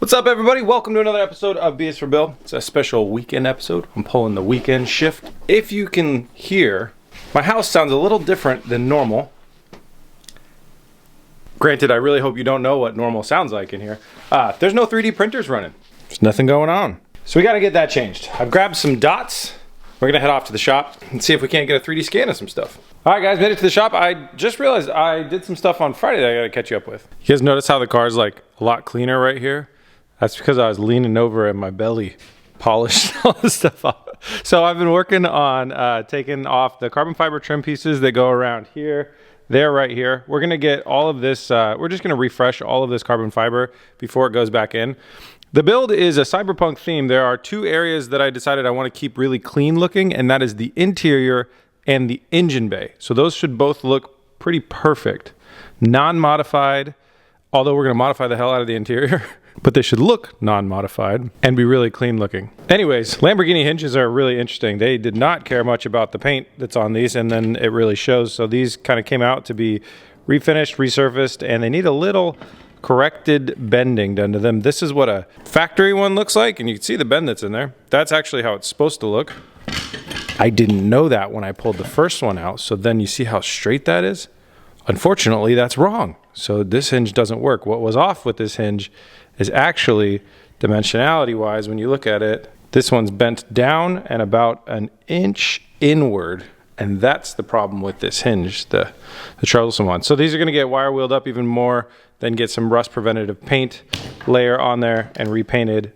What's up, everybody? Welcome to another episode of BS for Bill. It's a special weekend episode. I'm pulling the weekend shift. If you can hear, my house sounds a little different than normal. Granted, I really hope you don't know what normal sounds like in here. There's no 3D printers running. There's nothing going on. So we got to get that changed. I've grabbed some dots. We're going to head off to the shop and see if we can't get a 3D scan of some stuff. All right, guys, made it to the shop. I just realized I did some stuff on Friday that I got to catch you up with. You guys notice how the car's like a lot cleaner right here? That's because I was leaning over and my belly polished all the stuff off. So I've been working on taking off the carbon fiber trim pieces that go around here, there, right here. We're gonna get all of this, we're just gonna refresh all of this carbon fiber before it goes back in. The build is a Cyberpunk theme. There are two areas that I decided I wanna keep really clean looking, and that is the interior and the engine bay. So those should both look pretty perfect. Non-modified, although we're gonna modify the hell out of the interior. But they should look non-modified and be really clean looking. Anyways, Lamborghini hinges are really interesting. They did not care much about the paint that's on these, and then it really shows. So these kind of came out to be refinished, resurfaced, and they need a little corrected bending done to them. This is what a factory one looks like, and you can see the bend that's in there. That's actually how it's supposed to look. I didn't know that when I pulled the first one out, so then you see how straight that is? Unfortunately, that's wrong. So this hinge doesn't work. What was off with this hinge is actually dimensionality wise, when you look at it, this one's bent down and about an inch inward. And that's the problem with this hinge, the troublesome one. So these are gonna get wire wheeled up even more, then get some rust preventative paint layer on there and repainted,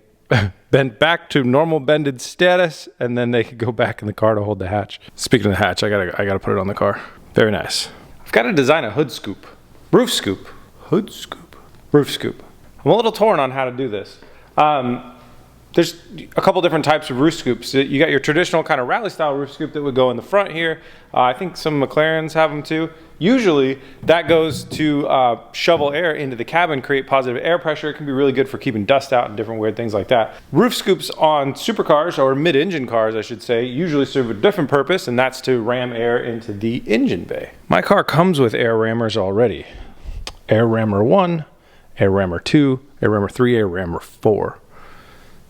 bent back to normal bended status, and then they could go back in the car to hold the hatch. Speaking of the hatch, I gotta put it on the car. Very nice. I've got to design a hood scoop, roof scoop, hood scoop, roof scoop. I'm a little torn on how to do this. There's a couple different types of roof scoops. You got your traditional kind of rally style roof scoop that would go in the front here. I think some McLarens have them too. Usually that goes to shovel air into the cabin, create positive air pressure. It can be really good for keeping dust out and different weird things like that. Roof scoops on supercars, or mid-engine cars I should say, usually serve a different purpose, and that's to ram air into the engine bay. My car comes with air rammers already. Air rammer 1, air rammer 2, air rammer 3, air rammer 4.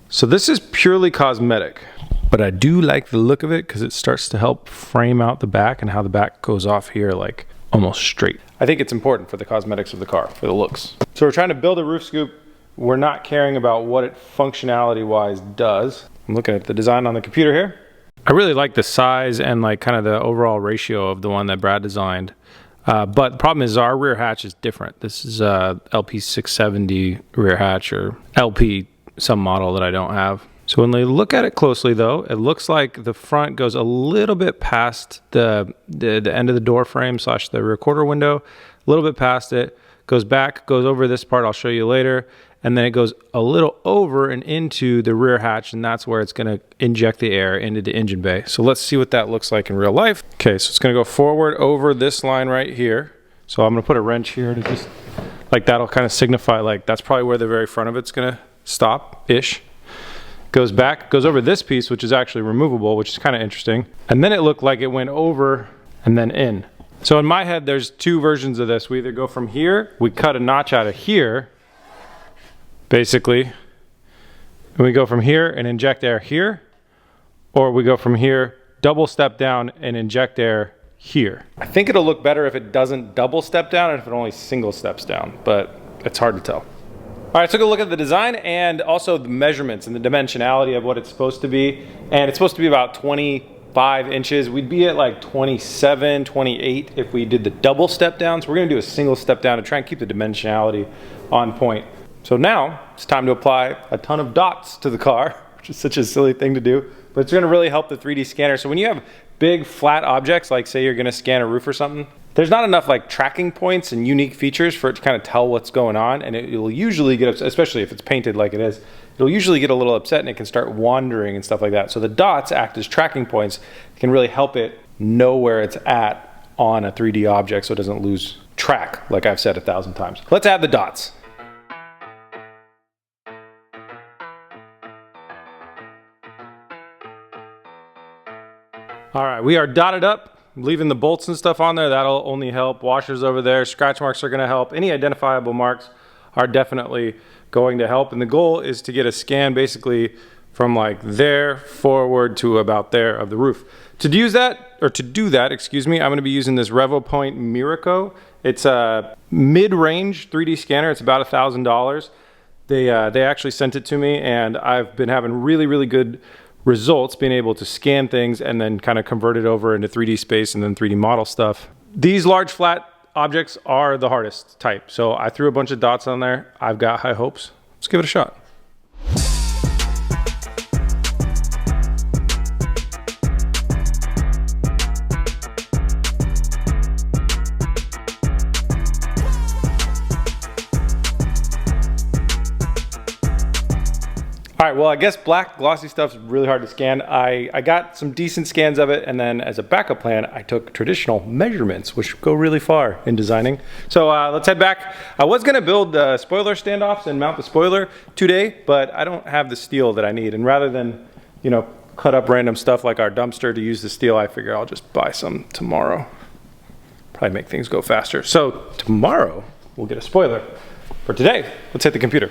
So this is purely cosmetic, but I do like the look of it because it starts to help frame out the back and how the back goes off here like almost straight. I think it's important for the cosmetics of the car, for the looks. So we're trying to build a roof scoop. We're not caring about what it functionality wise does. I'm looking at the design on the computer here. I really like the size and like kind of the overall ratio of the one that Brad designed. But the problem is our rear hatch is different. This is a LP670 rear hatch, or LP some model that I don't have. So when they look at it closely though, it looks like the front goes a little bit past the end of the door frame / the rear quarter window, a little bit past it, goes back, goes over this part I'll show you later, and then it goes a little over and into the rear hatch, and that's where it's gonna inject the air into the engine bay. So let's see what that looks like in real life. Okay, so it's gonna go forward over this line right here. So I'm gonna put a wrench here to just, like that'll kind of signify like that's probably where the very front of it's gonna stop-ish. Goes back, goes over this piece, which is actually removable, which is kind of interesting. And then it looked like it went over and then in. So in my head, there's two versions of this. We either go from here, we cut a notch out of here, basically, and we go from here and inject air here, or we go from here, double step down and inject air here. I think it'll look better if it doesn't double step down and if it only single steps down, but it's hard to tell. All right, so took a look at the design and also the measurements and the dimensionality of what it's supposed to be. And it's supposed to be about 25 inches. We'd be at like 27, 28 if we did the double step down. So we're gonna do a single step down to try and keep the dimensionality on point. So now it's time to apply a ton of dots to the car, which is such a silly thing to do, but it's gonna really help the 3D scanner. So when you have big flat objects, like say you're gonna scan a roof or something, there's not enough like tracking points and unique features for it to kind of tell what's going on, and it will usually get upset, especially if it's painted like it is, it'll usually get a little upset and it can start wandering and stuff like that. So the dots act as tracking points, can really help it know where it's at on a 3D object so it doesn't lose track, like I've said 1,000 times. Let's add the dots. All right, we are dotted up. Leaving the bolts and stuff on there, that'll only help. Washers over there, scratch marks are gonna help. Any identifiable marks are definitely going to help. And the goal is to get a scan basically from like there forward to about there of the roof. To do that, excuse me, I'm going to be using this RevoPoint Murcielago. It's a mid-range 3D scanner. It's about $1,000. They actually sent it to me, and I've been having really, really good results being able to scan things and then kind of convert it over into 3D space and then 3D model stuff. These large flat objects are the hardest type. So I threw a bunch of dots on there. I've got high hopes. Let's give it a shot. All right, well, I guess black glossy stuff's really hard to scan. I got some decent scans of it, and then as a backup plan, I took traditional measurements, which go really far in designing. So let's head back. I was gonna build spoiler standoffs and mount the spoiler today, but I don't have the steel that I need. And rather than, you know, cut up random stuff like our dumpster to use the steel, I figure I'll just buy some tomorrow. Probably make things go faster. So tomorrow, we'll get a spoiler. For today, let's hit the computer.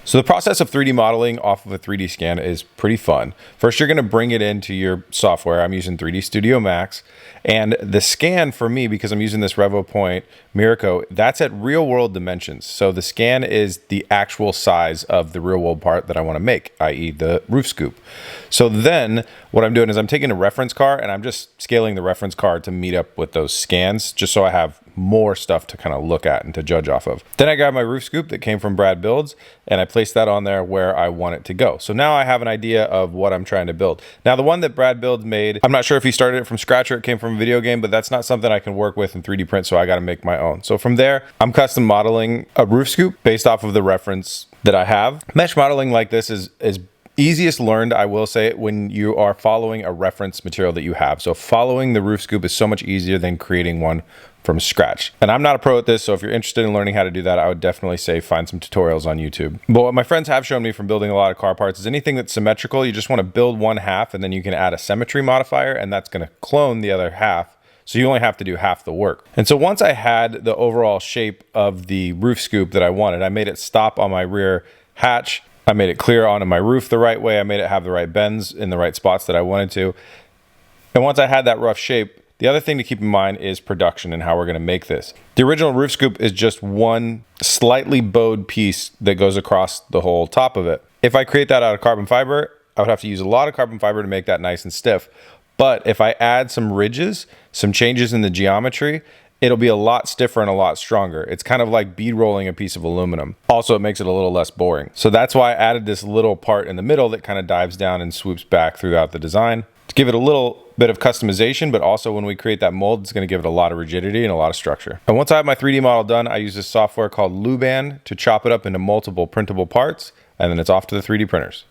So the process of 3D modeling off of a 3D scan is pretty fun. First, you're going to bring it into your software. I'm using 3D Studio Max. And the scan for me, because I'm using this RevoPoint Murcielago, that's at real world dimensions. So the scan is the actual size of the real world part that I want to make, i.e. the roof scoop. So then what I'm doing is I'm taking a reference car and I'm just scaling the reference car to meet up with those scans, just so I have more stuff to kind of look at and to judge off of. Then I got my roof scoop that came from Brad Builds and I placed that on there where I want it to go. So now I have an idea of what I'm trying to build. Now the one that Brad Builds made, I'm not sure if he started it from scratch or it came from a video game, but that's not something I can work with in 3D print, so I got to make my own. So from there, I'm custom modeling a roof scoop based off of the reference that I have. Mesh modeling like this is easiest learned, I will say, when you are following a reference material that you have. So following the roof scoop is so much easier than creating one from scratch. And I'm not a pro at this, so if you're interested in learning how to do that, I would definitely say find some tutorials on YouTube. But what my friends have shown me from building a lot of car parts is anything that's symmetrical, you just want to build one half and then you can add a symmetry modifier and that's going to clone the other half. So you only have to do half the work. And so once I had the overall shape of the roof scoop that I wanted, I made it stop on my rear hatch. I made it clear onto my roof the right way. I made it have the right bends in the right spots that I wanted to. And once I had that rough shape, the other thing to keep in mind is production and how we're going to make this. The original roof scoop is just one slightly bowed piece that goes across the whole top of it. If I create that out of carbon fiber, I would have to use a lot of carbon fiber to make that nice and stiff. But if I add some ridges, some changes in the geometry, it'll be a lot stiffer and a lot stronger. It's kind of like bead rolling a piece of aluminum. Also, it makes it a little less boring. So that's why I added this little part in the middle that kind of dives down and swoops back throughout the design to give it a little bit of customization, but also when we create that mold, it's going to give it a lot of rigidity and a lot of structure. And once I have my 3D model done, I use this software called Luban to chop it up into multiple printable parts, and then it's off to the 3D printers.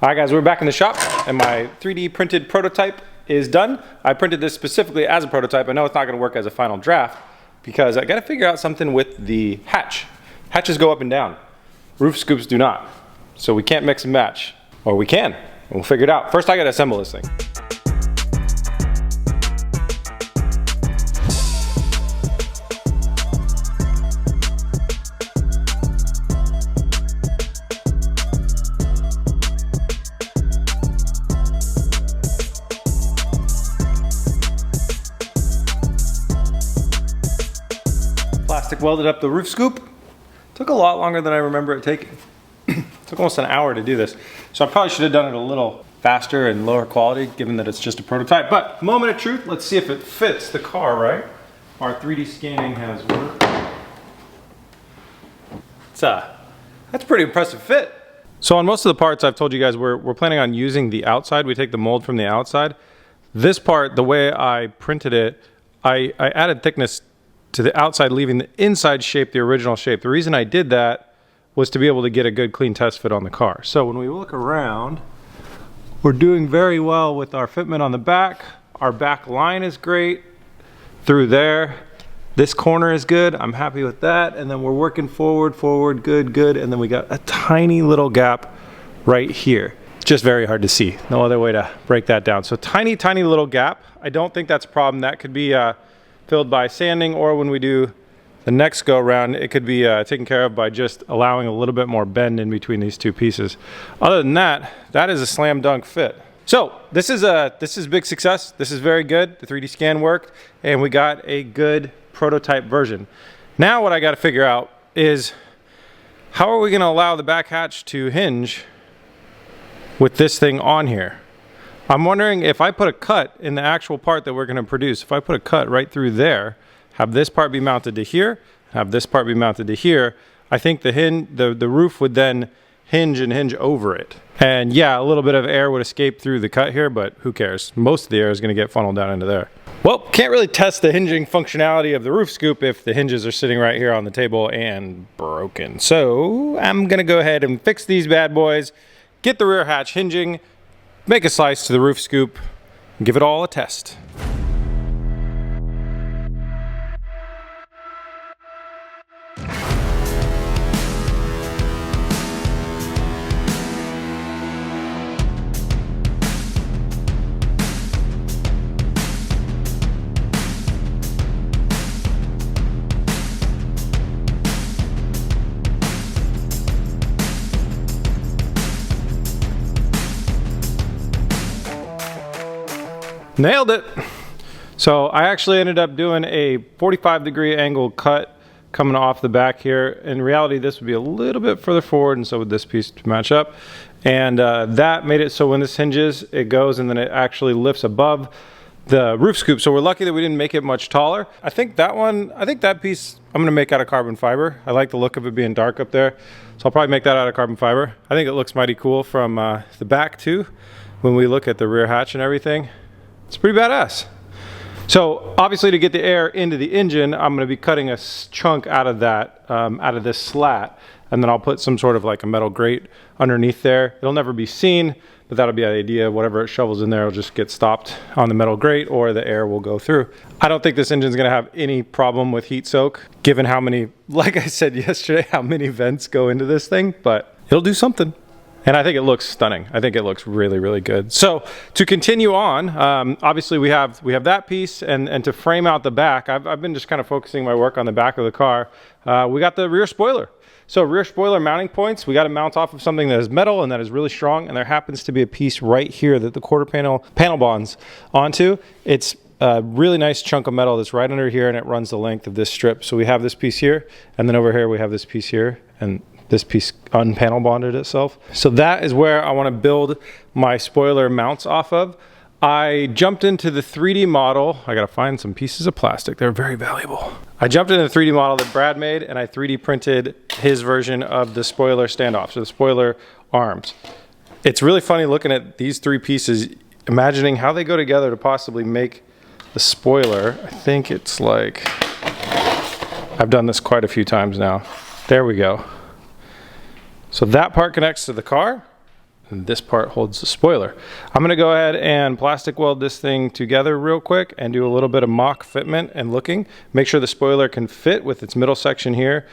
All right, guys, we're back in the shop, and my 3D printed prototype is done. I printed this specifically as a prototype. I know it's not going to work as a final draft because I got to figure out something with the hatch. Hatches go up and down. Roof scoops do not. So we can't mix and match. Or we can. We'll figure it out. First, I got to assemble this thing. Plastic welded up the roof scoop. Took a lot longer than I remember it taking. Took almost an hour to do this. So I probably should have done it a little faster and lower quality given that it's just a prototype. But moment of truth, let's see if it fits the car right. Our 3D scanning has worked. That's a pretty impressive fit. So on most of the parts I've told you guys we're planning on using the outside. We take the mold from the outside. This part, the way I printed it, I added thickness to the outside, leaving the inside shape the original shape. The reason I did that was to be able to get a good clean test fit on the car. So when we look around, we're doing very well with our fitment on the back. Our back line is great through there. This corner is good. I'm happy with that. And then we're working forward, good. And then we got a tiny little gap right here. It's just very hard to see. No other way to break that down. So tiny little gap. I don't think that's a problem. That could be filled by sanding, or when we do the next go around, it could be taken care of by just allowing a little bit more bend in between these two pieces. Other than that, that is a slam dunk fit. So this is big success. This is very good. The 3D scan worked, and we got a good prototype version. Now what I got to figure out is how are we going to allow the back hatch to hinge with this thing on here? I'm wondering if I put a cut in the actual part that we're going to produce, if I put a cut right through there, have this part be mounted to here, have this part be mounted to here, I think the roof would then hinge and hinge over it. And yeah, a little bit of air would escape through the cut here, but who cares? Most of the air is going to get funneled down into there. Well, can't really test the hinging functionality of the roof scoop if the hinges are sitting right here on the table and broken. So I'm going to go ahead and fix these bad boys, get the rear hatch hinging, make a slice to the roof scoop, and give it all a test. Nailed it. So I actually ended up doing a 45-degree angle cut coming off the back here. In reality, this would be a little bit further forward, and so would this piece to match up. And that made it so when this hinges, it goes and then it actually lifts above the roof scoop. So we're lucky that we didn't make it much taller. I think that piece I'm gonna make out of carbon fiber. I like the look of it being dark up there. So I'll probably make that out of carbon fiber. I think it looks mighty cool from the back too, when we look at the rear hatch and everything. It's pretty badass. So obviously to get the air into the engine, I'm going to be cutting a chunk out of that, out of this slat, and then I'll put some sort of like a metal grate underneath there. It'll never be seen, but that'll be the idea. Whatever it shovels in there will just get stopped on the metal grate, or the air will go through. I don't think this engine's going to have any problem with heat soak, given how many, like I said yesterday, how many vents go into this thing, but it'll do something. And I think it looks stunning. I think it looks really, really good. So to continue on, obviously we have that piece, and to frame out the back, I've been just kind of focusing my work on the back of the car. We got the rear spoiler. So rear spoiler mounting points, we got to mount off of something that is metal and that is really strong. And there happens to be a piece right here that the quarter panel bonds onto. It's a really nice chunk of metal that's right under here, and it runs the length of this strip. So we have this piece here, and then over here we have this piece here, and this piece unpanel bonded itself. So that is where I want to build my spoiler mounts off of. I jumped into the 3D model. I got to find some pieces of plastic. They're very valuable. I jumped into the 3D model that Brad made, and I 3D printed his version of the spoiler standoff, so the spoiler arms. It's really funny looking at these three pieces, imagining how they go together to possibly make the spoiler. I think it's like, I've done this quite a few times now. There we go. So that part connects to the car, and this part holds the spoiler. I'm gonna go ahead and plastic weld this thing together real quick and do a little bit of mock fitment and looking. Make sure the spoiler can fit with its middle section here,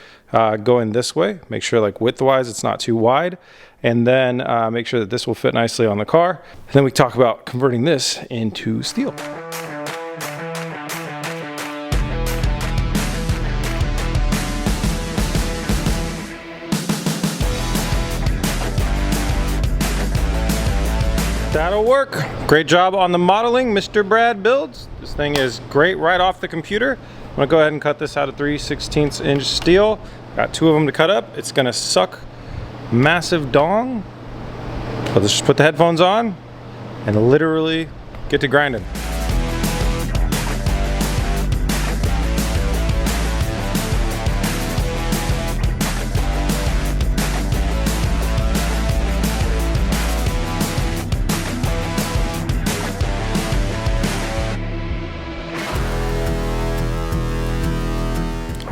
going this way. Make sure like width-wise it's not too wide. And then make sure that this will fit nicely on the car. And then we talk about converting this into steel. That'll work. Great job on the modeling, Mr. Brad Builds. This thing is great right off the computer. I'm gonna go ahead and cut this out of 3/16 inch steel. Got two of them to cut up. It's gonna suck massive dong. I'll just put the headphones on and literally get to grinding.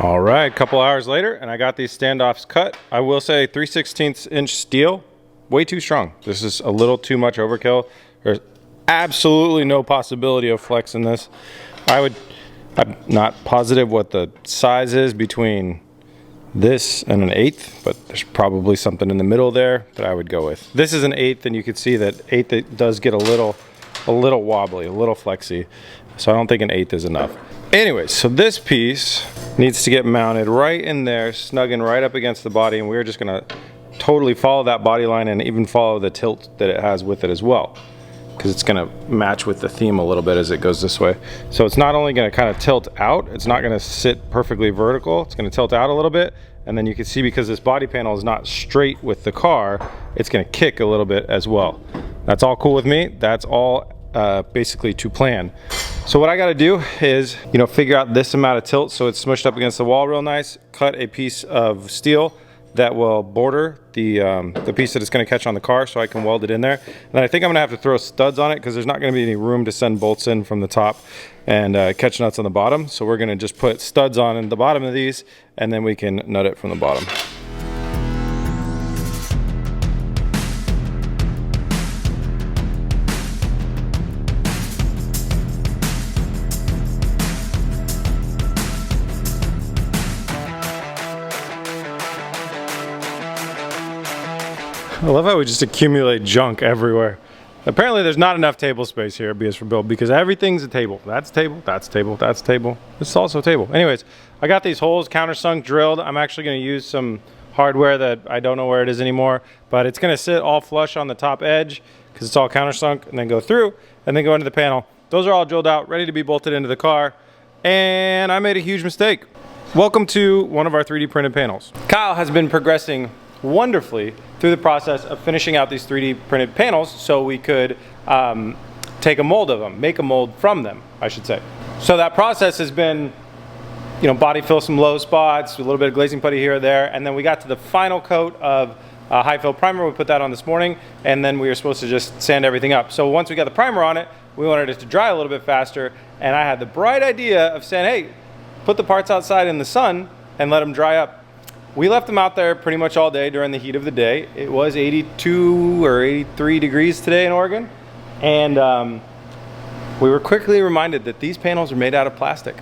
All right, a couple hours later, and I got these standoffs cut. I will say 3/16 inch steel, way too strong. This is a little too much overkill. There's absolutely no possibility of flexing this. I'm not positive what the size is between this and an 1/8, but there's probably something in the middle there that I would go with. This is an 1/8, and you can see that 1/8 does get a little wobbly, a little flexy. So I don't think an 1/8 is enough. Anyways, so this piece needs to get mounted right in there, snugging right up against the body, and we're just gonna totally follow that body line and even follow the tilt that it has with it as well, because it's gonna match with the theme a little bit as it goes this way. So it's not only gonna kind of tilt out, it's not gonna sit perfectly vertical, it's gonna tilt out a little bit, and then you can see because this body panel is not straight with the car, it's gonna kick a little bit as well. That's all cool with me. That's all basically to plan. So what I gotta do is, figure out this amount of tilt so it's smushed up against the wall real nice, cut a piece of steel that will border the piece that it's going to catch on the car so I can weld it in there. And then I think I'm going to have to throw studs on it because there's not going to be any room to send bolts in from the top and catch nuts on the bottom. So we're going to just put studs on in the bottom of these, and then we can nut it from the bottom. I love how we just accumulate junk everywhere. Apparently there's not enough table space here at BS for Build because everything's a table. That's a table, that's a table, that's a table. This is also a table. Anyways, I got these holes countersunk drilled. I'm actually going to use some hardware that I don't know where it is anymore, but it's going to sit all flush on the top edge because it's all countersunk, and then go through and then go into the panel. Those are all drilled out, ready to be bolted into the car, and I made a huge mistake. Welcome to one of our 3D printed panels. Kyle has been progressing wonderfully through the process of finishing out these 3D printed panels so we could take a mold of them, make a mold from them, I should say. So that process has been, body fill some low spots, a little bit of glazing putty here or there, and then we got to the final coat of high fill primer. We put that on this morning, and then we were supposed to just sand everything up. So once we got the primer on it, we wanted it to dry a little bit faster, and I had the bright idea of saying, hey, put the parts outside in the sun and let them dry up. We left them out there pretty much all day during the heat of the day. It was 82 or 83 degrees today in Oregon. And we were quickly reminded that these panels are made out of plastic.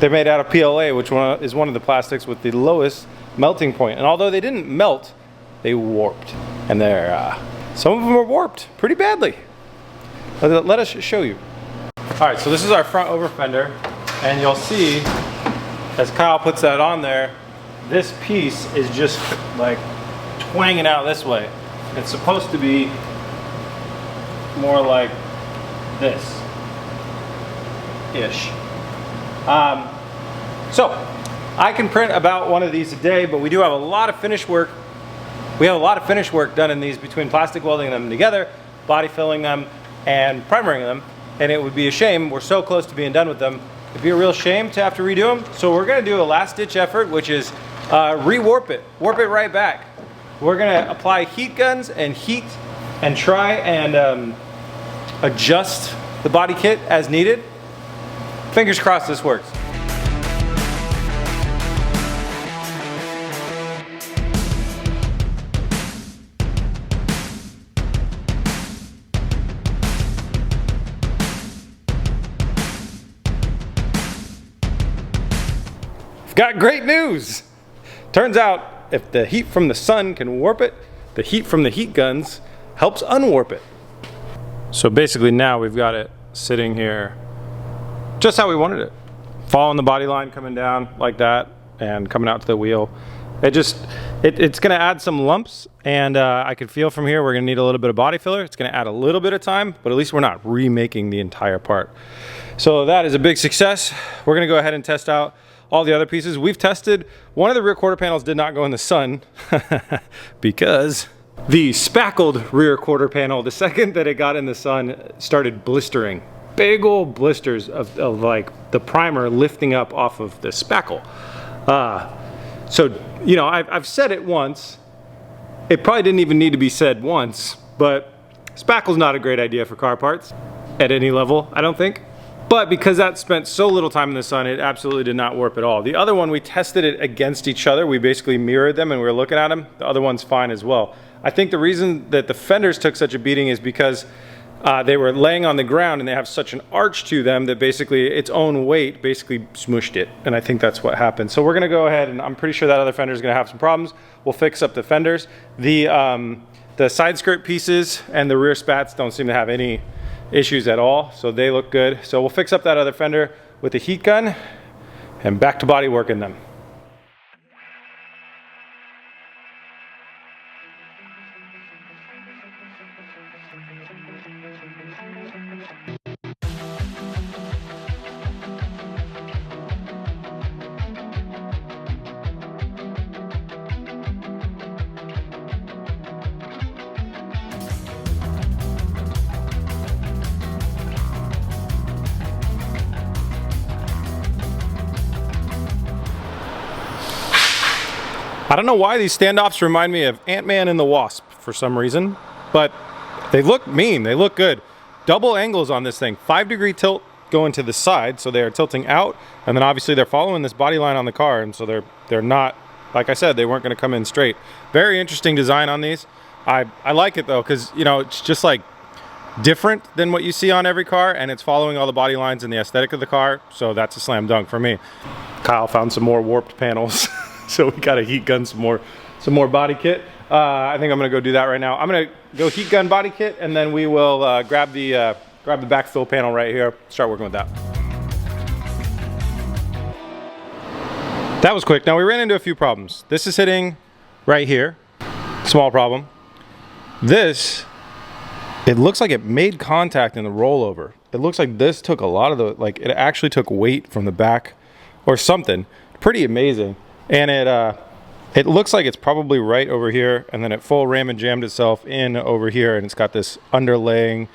They're made out of PLA, which is one of the plastics with the lowest melting point. And although they didn't melt, they warped. And some of them are warped pretty badly. Let us show you. All right, so this is our front over fender. And you'll see, as Kyle puts that on there, this piece is just like twanging out this way. It's supposed to be more like this-ish. So I can print about one of these a day, but we do have a lot of finish work. We have a lot of finish work done in these between plastic welding them together, body filling them, and primering them. And it would be a shame, we're so close to being done with them, it'd be a real shame to have to redo them. So we're gonna do a last ditch effort, which is re-warp it, warp it right back. We're gonna apply heat guns and heat and try and adjust the body kit as needed. Fingers crossed this works. I've got great news. Turns out if the heat from the sun can warp it, the heat from the heat guns helps unwarp it. So basically now we've got it sitting here just how we wanted it. Following the body line coming down like that and coming out to the wheel. It's gonna add some lumps, and I can feel from here we're gonna need a little bit of body filler. It's gonna add a little bit of time, but at least we're not remaking the entire part. So that is a big success. We're gonna go ahead and test out all the other pieces. We've tested, one of the rear quarter panels did not go in the sun because the spackled rear quarter panel, the second that it got in the sun, started blistering. Big old blisters of like the primer lifting up off of the spackle. So, I've said it once. It probably didn't even need to be said once, but spackle's not a great idea for car parts at any level, I don't think. But because that spent so little time in the sun, it absolutely did not warp at all. The other one, we tested it against each other. We basically mirrored them and we were looking at them. The other one's fine as well. I think the reason that the fenders took such a beating is because they were laying on the ground and they have such an arch to them that basically its own weight basically smushed it. And I think that's what happened. So we're gonna go ahead, and I'm pretty sure that other fender is gonna have some problems. We'll fix up the fenders. The side skirt pieces and the rear spats don't seem to have any issues at all, so they look good. So we'll fix up that other fender. with the heat gun and back to body working them. I don't know why these standoffs remind me of Ant-Man and the Wasp for some reason, but they look mean, they look good. Double angles on this thing, 5-degree tilt going to the side, so they are tilting out, and then obviously they're following this body line on the car, and so they're not, like I said, they weren't gonna come in straight. Very interesting design on these. I like it though, because you know, it's just like different than what you see on every car, and it's following all the body lines and the aesthetic of the car, so that's a slam dunk for me. Kyle found some more warped panels. So we got to heat gun some more body kit. I think I'm gonna go do that right now. I'm gonna go heat gun body kit, and then we will grab the backfill panel right here. Start working with that. That was quick. Now we ran into a few problems. This is hitting right here, small problem. This, it looks like it made contact in the rollover. It looks like this took a lot of the, like it actually took weight from the back or something. Pretty amazing. And it looks like it's probably right over here, and then it full ram and jammed itself in over here, and it's got this underlaying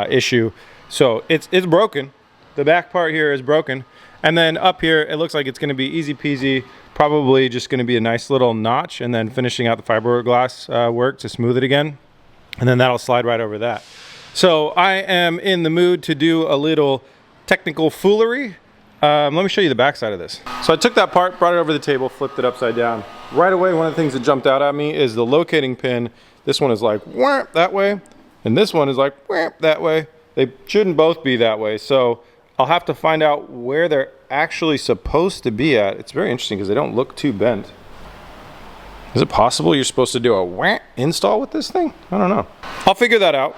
issue. So it's broken. The back part here is broken. And then up here, it looks like it's gonna be easy peasy, probably just gonna be a nice little notch, and then finishing out the fiberglass work to smooth it again. And then that'll slide right over that. So I am in the mood to do a little technical foolery. Let me show you the back side of this. So I took that part, brought it over the table, flipped it upside down. Right away, one of the things that jumped out at me is the locating pin. This one is like that way, and this one is like that way. They shouldn't both be that way, so I'll have to find out where they're actually supposed to be at. It's very interesting because they don't look too bent. Is it possible you're supposed to do a install with this thing? I don't know. I'll figure that out.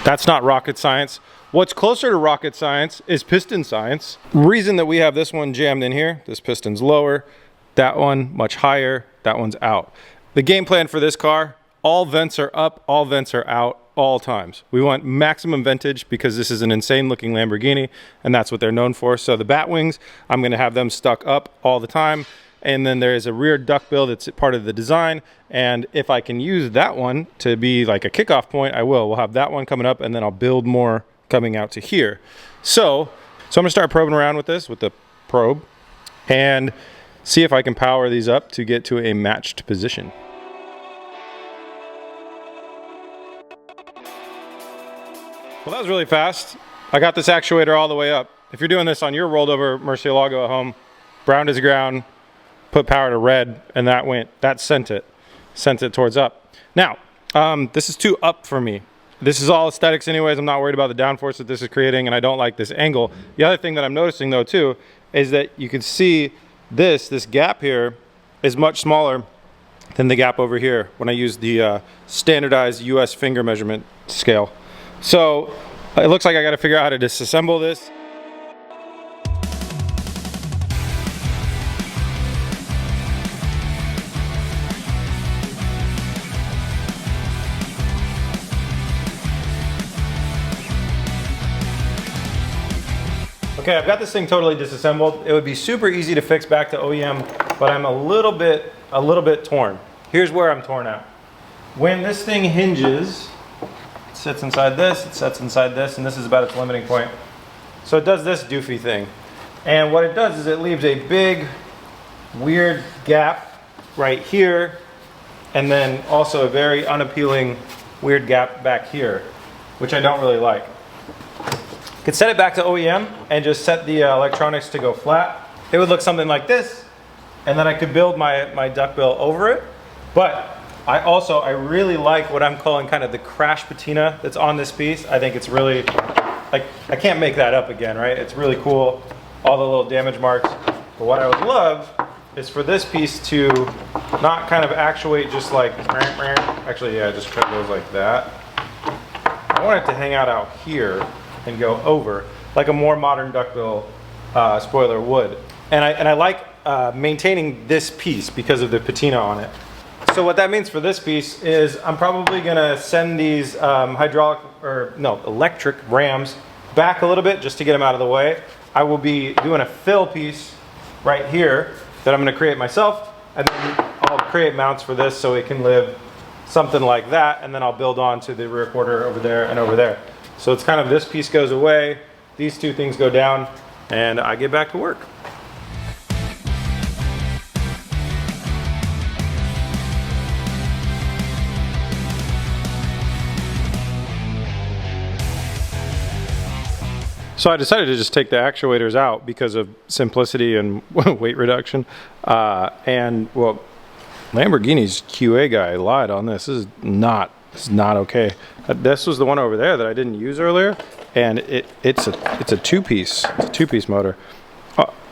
That's not rocket science. What's closer to rocket science is piston science. Reason that we have this one jammed in here, this piston's lower, that one much higher, that one's out. The game plan for this car, all vents are up, all vents are out, all times. We want maximum ventage because this is an insane looking Lamborghini, and that's what they're known for. So the bat wings, I'm gonna have them stuck up all the time. And then there is a rear duckbill that's part of the design, and if I can use that one to be like a kickoff point, I will. We'll have that one coming up, and then I'll build more coming out to here. So I'm gonna start probing around with this, with the probe, and see if I can power these up to get to a matched position. Well, that was really fast. I got this actuator all the way up. If you're doing this on your rolled over Murcielago at home, brown to the ground, put power to red, and that sent it towards up. Now, this is too up for me. This is all aesthetics anyways. I'm not worried about the downforce that this is creating, and I don't like this angle. The other thing that I'm noticing though too, is that you can see this gap here is much smaller than the gap over here when I use the standardized US finger measurement scale. So it looks like I gotta figure out how to disassemble this. Okay, I've got this thing totally disassembled. It would be super easy to fix back to OEM, but I'm a little bit torn. Here's where I'm torn out. When this thing hinges, it sits inside this, it sits inside this, and this is about its limiting point. So it does this doofy thing. And what it does is it leaves a big, weird gap right here, and then also a very unappealing, weird gap back here, which I don't really like. Could set it back to OEM and just set the electronics to go flat. It would look something like this, and then I could build my duckbill over it. But I really like what I'm calling kind of the crash patina that's on this piece. I think it's really, like, I can't make that up again, right? It's really cool, all the little damage marks. But what I would love is for this piece to not kind of actuate just like, actually, yeah, just cut those like that. I want it to hang out here and go over. like a more modern duckbill spoiler would. And I like maintaining this piece because of the patina on it. So what that means for this piece is I'm probably gonna send these electric rams back a little bit just to get them out of the way. I will be doing a fill piece right here that I'm gonna create myself, and then I'll create mounts for this so it can live something like that, and then I'll build on to the rear quarter over there and over there. So it's kind of this piece goes away, these two things go down, and I get back to work. So I decided to just take the actuators out because of simplicity and weight reduction. And well, Lamborghini's QA guy lied on this. This is not okay. This was the one over there that I didn't use earlier, and it's a two-piece. It's a two-piece motor.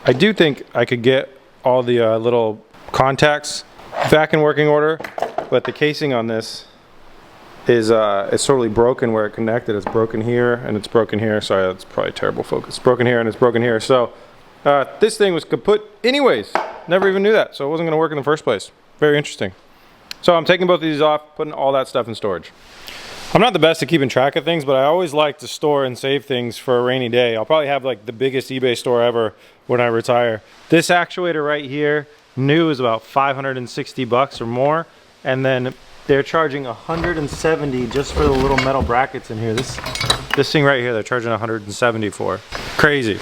I do think I could get all the little contacts back in working order, but the casing on this is totally broken where it connected. It's broken here and it's broken here. Sorry, that's probably terrible focus. It's broken here and it's broken here. So this thing was kaput anyways. Never even knew that. So it wasn't gonna work in the first place. Very interesting. So I'm taking both of these off, putting all that stuff in storage. I'm not the best at keeping track of things, but I always like to store and save things for a rainy day. I'll probably have like the biggest eBay store ever when I retire. This actuator right here, new, is about 560 bucks or more. And then they're charging 170 just for the little metal brackets in here. This thing right here, they're charging 170 for. Crazy.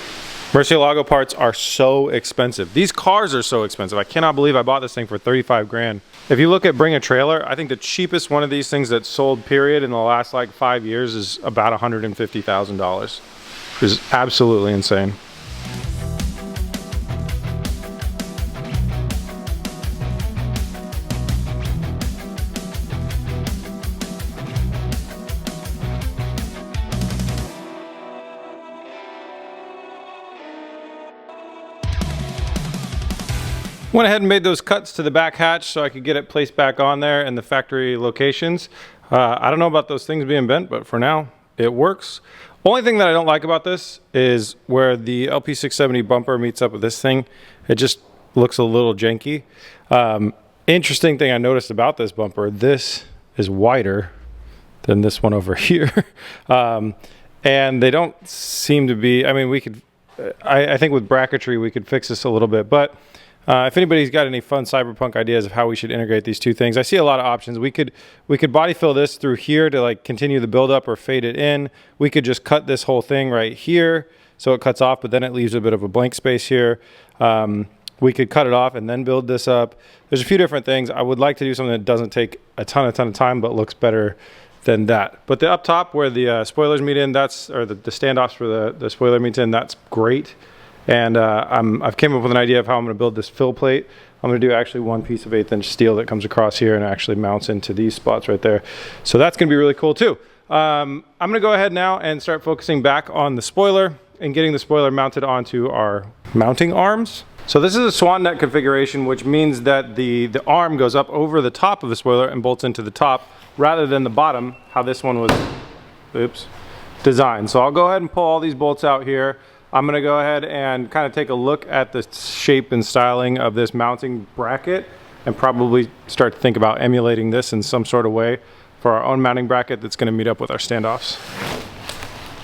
Murcielago parts are so expensive. These cars are so expensive. I cannot believe I bought this thing for 35 grand. If you look at Bring a Trailer, I think the cheapest one of these things that's sold period in the last like 5 years is about $150,000. Which is absolutely insane. Went ahead and made those cuts to the back hatch so I could get it placed back on there in the factory locations. I don't know about those things being bent, but for now, it works. Only thing that I don't like about this is where the LP670 bumper meets up with this thing. It just looks a little janky. Interesting thing I noticed about this bumper, this is wider than this one over here. And they don't seem to be, I mean, we could, I think with bracketry, we could fix this a little bit, but if anybody's got any fun Cyberpunk ideas of how we should integrate these two things, I see a lot of options. We could body fill this through here to like continue the buildup or fade it in. We could just cut this whole thing right here so it cuts off, but then it leaves a bit of a blank space here. We could cut it off and then build this up. There's a few different things. I would like to do something that doesn't take a ton of time, but looks better than that. But the up top where the spoilers meet in, that's, or the standoffs for the spoiler meets in, that's great. And I've came up with an idea of how I'm going to build this fill plate. I'm going to do actually one piece of 1/8 inch steel that comes across here and actually mounts into these spots right there. So that's going to be really cool too. I'm going to go ahead now and start focusing back on the spoiler and getting the spoiler mounted onto our mounting arms. So this is a Swan neck configuration, which means that the arm goes up over the top of the spoiler and bolts into the top rather than the bottom, how this one was designed. So I'll go ahead and pull all these bolts out here. I'm going to go ahead and kind of take a look at the shape and styling of this mounting bracket and probably start to think about emulating this in some sort of way for our own mounting bracket that's going to meet up with our standoffs.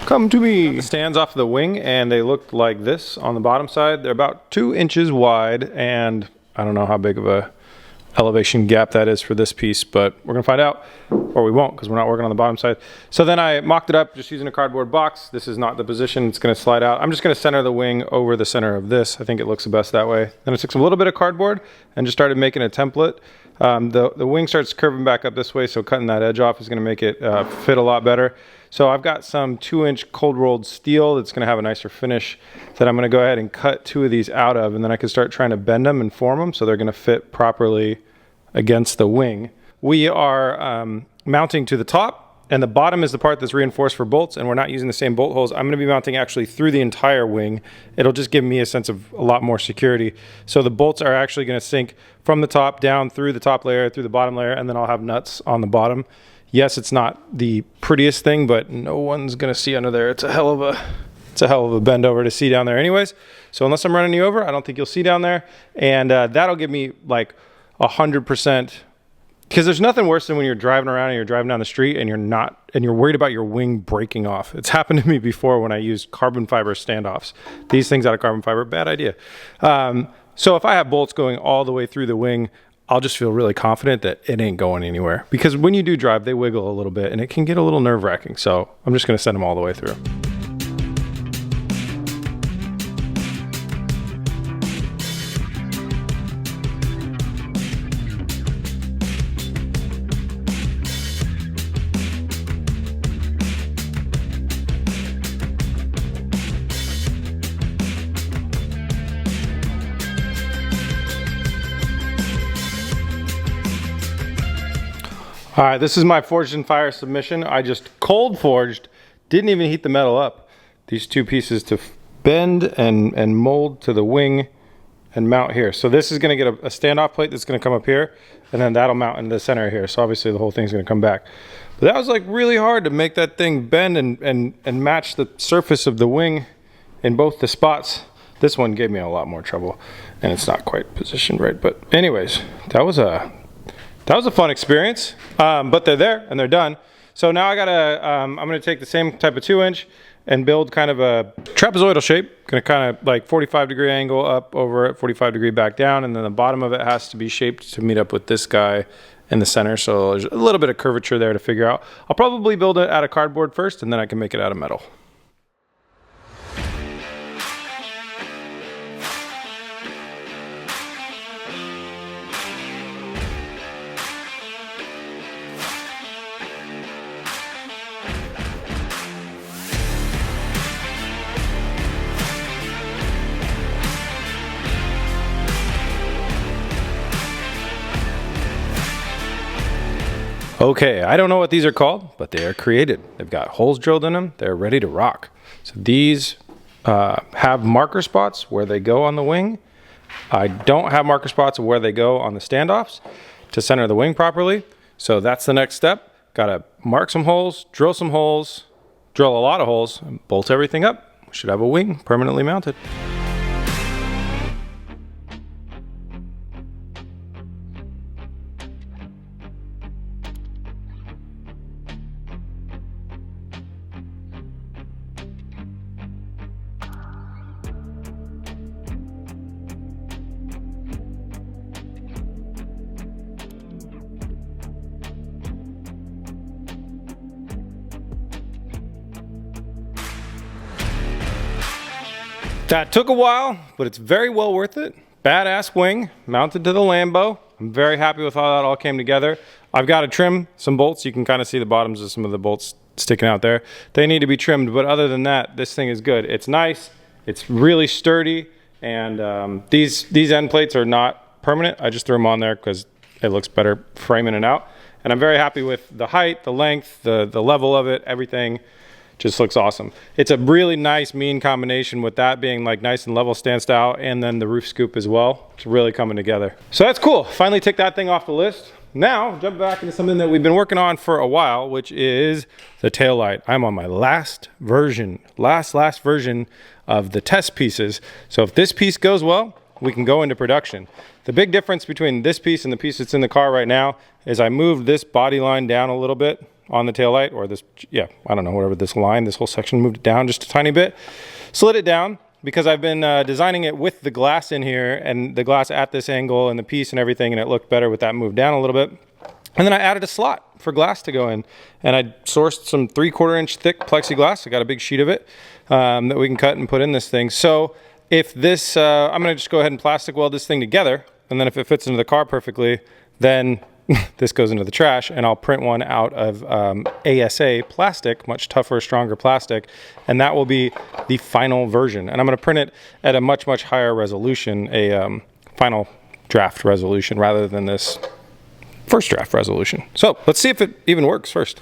Come to me! The stands off the wing and they look like this on the bottom side. They're about 2 inches wide and I don't know how big of a elevation gap that is for this piece, but we're gonna find out, or we won't because we're not working on the bottom side. So then I mocked it up just using a cardboard box. This is not the position, it's gonna slide out. I'm just gonna center the wing over the center of this. I think it looks the best that way. Then I took a little bit of cardboard and just started making a template. The wing starts curving back up this way, so cutting that edge off is gonna make it fit a lot better. So I've got some 2-inch cold rolled steel that's gonna have a nicer finish that I'm gonna go ahead and cut 2 of these out of, and then I can start trying to bend them and form them so they're gonna fit properly against the wing. We are mounting to the top, and the bottom is the part that's reinforced for bolts, and we're not using the same bolt holes. I'm gonna be mounting actually through the entire wing. It'll just give me a sense of a lot more security. So the bolts are actually gonna sink from the top down through the top layer, through the bottom layer, and then I'll have nuts on the bottom. Yes, it's not the prettiest thing, but no one's gonna see under there. It's a hell of It's a hell of a bend over to see down there anyways. So unless I'm running you over, I don't think you'll see down there. And that'll give me like 100%. Because there's nothing worse than when you're driving around and you're driving down the street and you're worried about your wing breaking off. It's happened to me before when I used carbon fiber standoffs. These things out of carbon fiber, bad idea. So if I have bolts going all the way through the wing, I'll just feel really confident that it ain't going anywhere. Because when you do drive, they wiggle a little bit and it can get a little nerve-wracking. So I'm just going to send them all the way through. All right, this is my Forged in Fire submission. I just cold forged, didn't even heat the metal up. These two pieces to bend and mold to the wing and mount here. So this is gonna get a standoff plate that's gonna come up here, and then that'll mount into the center here. So obviously the whole thing's gonna come back. But that was like really hard to make that thing bend and match the surface of the wing in both the spots. This one gave me a lot more trouble, and it's not quite positioned right. But anyways, that was a fun experience, but they're there and they're done. So now I gotta, I'm gonna take the same type of 2-inch and build kind of a trapezoidal shape. Gonna kind of like 45-degree angle up over it, 45-degree back down, and then the bottom of it has to be shaped to meet up with this guy in the center. So there's a little bit of curvature there to figure out. I'll probably build it out of cardboard first, and then I can make it out of metal. Okay, I don't know what these are called, but they are created. They've got holes drilled in them. They're ready to rock. So these have marker spots where they go on the wing. I don't have marker spots where they go on the standoffs to center the wing properly. So that's the next step. Gotta mark some holes, drill a lot of holes, and bolt everything up. We should have a wing permanently mounted. That took a while, but it's very well worth it. Badass wing mounted to the Lambo. I'm very happy with how that all came together. I've got to trim some bolts. You can kind of see the bottoms of some of the bolts sticking out there. They need to be trimmed, but other than that, this thing is good. It's nice, it's really sturdy, and these end plates are not permanent. I just threw them on there because it looks better framing it out. And I'm very happy with the height, the length, the level of it, everything. Just looks awesome. It's a really nice mean combination with that being like nice and level stanced out, and then the roof scoop as well. It's really coming together. So that's cool. Finally take that thing off the list. Now jump back into something that we've been working on for a while, which is the taillight. I'm on my last version of the test pieces. So if this piece goes well, we can go into production. The big difference between this piece and the piece that's in the car right now is I moved this body line down a little bit on the taillight, or this, yeah, I don't know, whatever this line, this whole section, moved it down just a tiny bit, slid it down, because I've been designing it with the glass in here and the glass at this angle and the piece and everything, and it looked better with that moved down a little bit. And then I added a slot for glass to go in, and I sourced some 3/4 inch thick plexiglass. I got a big sheet of it that we can cut and put in this thing. So if this, I'm gonna just go ahead and plastic weld this thing together, and then if it fits into the car perfectly, then this goes into the trash, and I'll print one out of ASA plastic, much tougher, stronger plastic, and that will be the final version. And I'm going to print it at a much, much higher resolution, a final draft resolution, rather than this first draft resolution. So let's see if it even works first.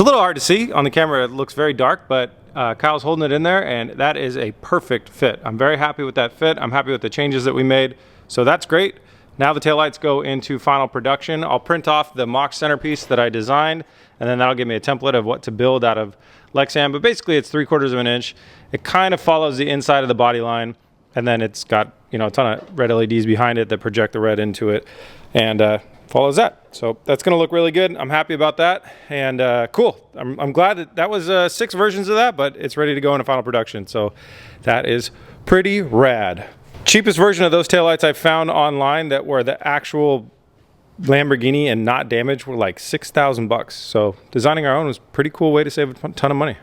a little hard to see on the camera. It looks very dark, but Kyle's holding it in there, and that is a perfect fit. I'm very happy with that fit. I'm happy with the changes that we made, so that's great. Now the taillights go into final production. I'll print off the mock centerpiece that I designed, and then that'll give me a template of what to build out of Lexan, but basically it's 3/4 of an inch. It kind of follows the inside of the body line, and then it's got, you know, a ton of red LEDs behind it that project the red into it, and follows that. So that's gonna look really good. I'm happy about that, and cool. I'm glad that was 6 versions of that, but it's ready to go into final production. So that is pretty rad. Cheapest version of those taillights I found online that were the actual Lamborghini and not damaged were like $6,000. So designing our own was a pretty cool way to save a ton of money.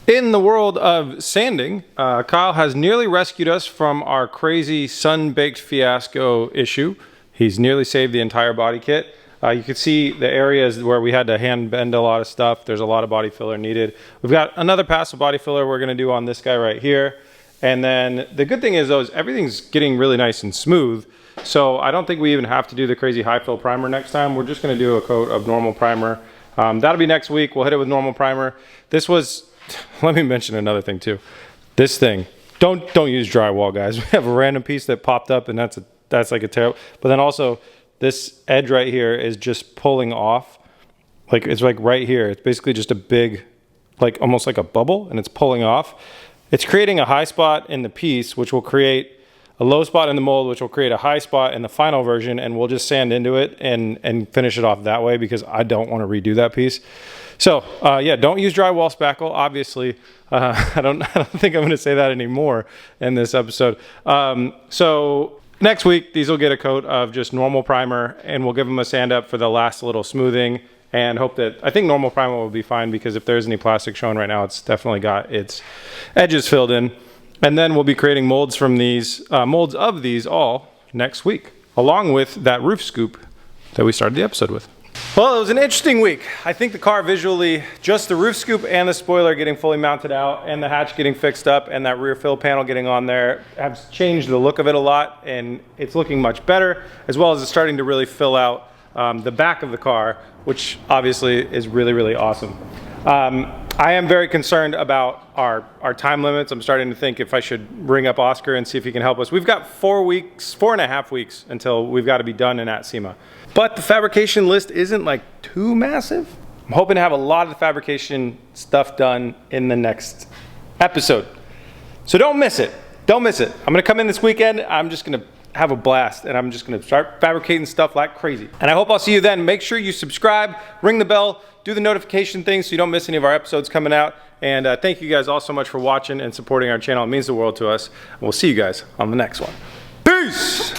In the world of sanding, Kyle has nearly rescued us from our crazy sun-baked fiasco issue. He's nearly saved the entire body kit. You can see the areas where we had to hand bend a lot of stuff. There's a lot of body filler needed. We've got another pass of body filler we're gonna do on this guy right here. And then the good thing is though, is everything's getting really nice and smooth. So I don't think we even have to do the crazy high fill primer next time. We're just gonna do a coat of normal primer. That'll be next week. We'll hit it with normal primer. This was, let me mention another thing too. This thing, don't use drywall, guys. We have a random piece that popped up, and that's like a terrible, but then also this edge right here is just pulling off. Like it's like right here. It's basically just a big, like almost like a bubble, and it's pulling off. It's creating a high spot in the piece, which will create a low spot in the mold, which will create a high spot in the final version, and we'll just sand into it and finish it off that way because I don't want to redo that piece. So yeah, don't use drywall spackle, obviously. I don't think I'm going to say that anymore in this episode. So next week, these will get a coat of just normal primer, and we'll give them a sand up for the last little smoothing, and hope that, I think normal primer will be fine, because if there's any plastic showing right now, it's definitely got its edges filled in. And then we'll be creating molds from these, molds of these all next week, along with that roof scoop that we started the episode with. Well, it was an interesting week. I think the car visually, just the roof scoop and the spoiler getting fully mounted out, and the hatch getting fixed up, and that rear fill panel getting on there, have changed the look of it a lot, and it's looking much better, as well as it's starting to really fill out the back of the car, which obviously is really, really awesome. I am very concerned about our time limits. I'm starting to think if I should ring up Oscar and see if he can help us. We've got 4.5 weeks until we've got to be done and at SEMA. But the fabrication list isn't like too massive. I'm hoping to have a lot of the fabrication stuff done in the next episode. So don't miss it. Don't miss it. I'm gonna come in this weekend. I'm just gonna have a blast, and I'm just gonna start fabricating stuff like crazy. And I hope I'll see you then. Make sure you subscribe, ring the bell, do the notification thing so you don't miss any of our episodes coming out. And thank you guys all so much for watching and supporting our channel. It means the world to us. And we'll see you guys on the next one. Peace!